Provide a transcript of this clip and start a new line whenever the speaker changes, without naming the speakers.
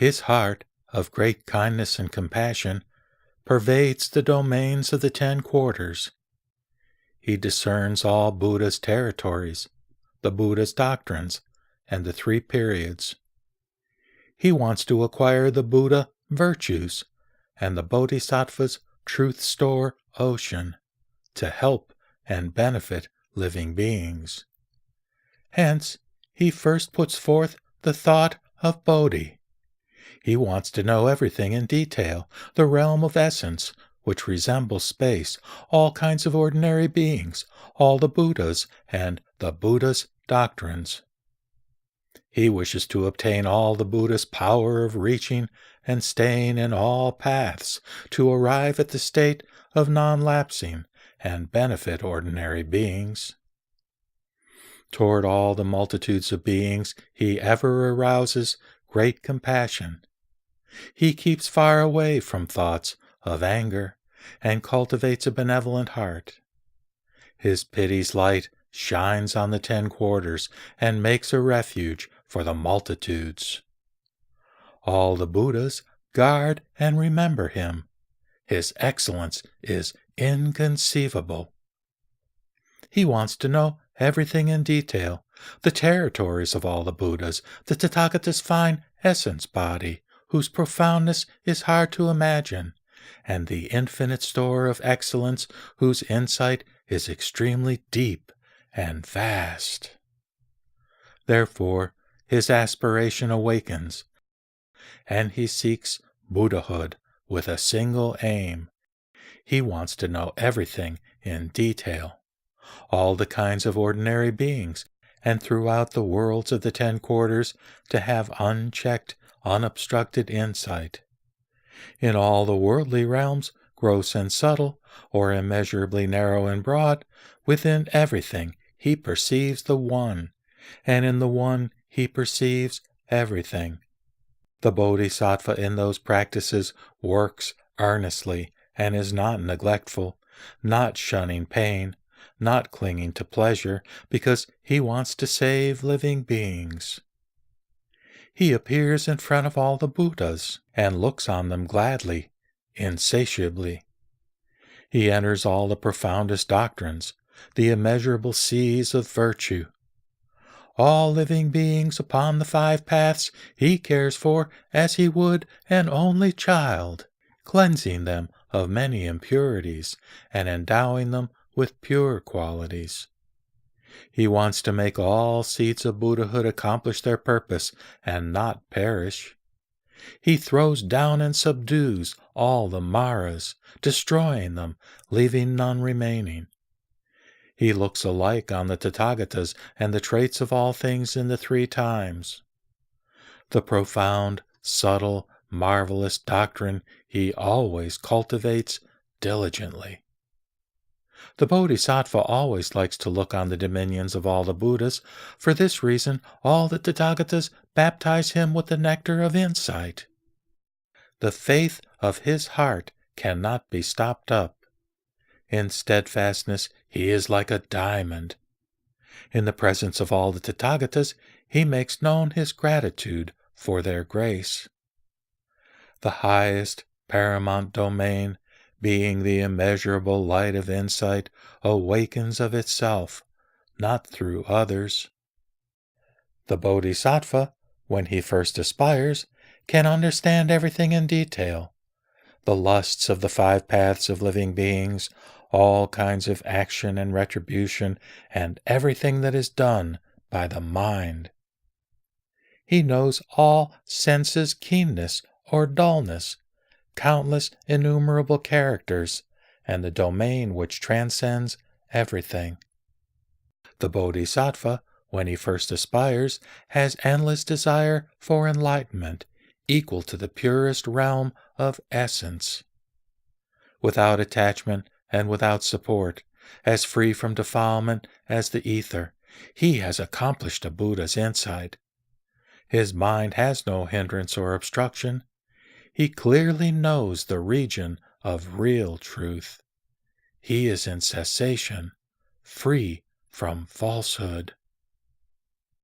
His heart of great kindness and compassion pervades the domains of the 10 quarters. He discerns all Buddha's territories, the Buddha's doctrines, and the 3 periods. He wants to acquire the Buddha virtues and the bodhisattva's truth store ocean to help and benefit living beings. Hence, he first puts forth the thought of Bodhi. He wants to know everything in detail, the realm of essence, which resembles space, all kinds of ordinary beings, all the Buddhas, and the Buddha's doctrines. He wishes to obtain all the Buddha's power of reaching and staying in all paths to arrive at the state of non-lapsing and benefit ordinary beings. Toward all the multitudes of beings he ever arouses great compassion. He keeps far away from thoughts of anger and cultivates a benevolent heart. His pity's light shines on the 10 quarters and makes a refuge for the multitudes. All the Buddhas guard and remember him. His excellence is inconceivable. He wants to know everything in detail, the territories of all the Buddhas, the Tathagata's fine essence body, whose profoundness is hard to imagine, and the infinite store of excellence whose insight is extremely deep and vast. Therefore, his aspiration awakens, and he seeks Buddhahood with a single aim. He wants to know everything in detail, all the kinds of ordinary beings, and throughout the worlds of the 10 quarters to have unchecked, unobstructed insight. In all the worldly realms, gross and subtle, or immeasurably narrow and broad, within everything he perceives the One, and in the One he perceives everything. The bodhisattva in those practices works earnestly and is not neglectful, not shunning pain, not clinging to pleasure, because he wants to save living beings. He appears in front of all the Buddhas and looks on them gladly, insatiably. He enters all the profoundest doctrines, the immeasurable seas of virtue. All living beings upon the 5 paths he cares for as he would an only child, cleansing them of many impurities and endowing them with pure qualities. He wants to make all seeds of Buddhahood accomplish their purpose and not perish. He throws down and subdues all the Maras, destroying them, leaving none remaining. He looks alike on the Tathagatas and the traits of all things in the 3 times. The profound, subtle, marvelous doctrine he always cultivates diligently. The bodhisattva always likes to look on the dominions of all the Buddhas. For this reason, all the Tathagatas baptize him with the nectar of insight. The faith of his heart cannot be stopped up. In steadfastness he is like a diamond. In the presence of all the Tathagatas he makes known his gratitude for their grace. The highest, paramount domain, being the immeasurable light of insight, awakens of itself, not through others. The bodhisattva, when he first aspires, can understand everything in detail, the lusts of the 5 paths of living beings, all kinds of action and retribution, and everything that is done by the mind. He knows all senses' keenness or dullness, countless innumerable characters, and the domain which transcends everything. The bodhisattva, when he first aspires, has endless desire for enlightenment, equal to the purest realm of essence. Without attachment and without support, as free from defilement as the ether, he has accomplished a Buddha's insight. His mind has no hindrance or obstruction. He clearly knows the region of real truth. He is in cessation, free from falsehood.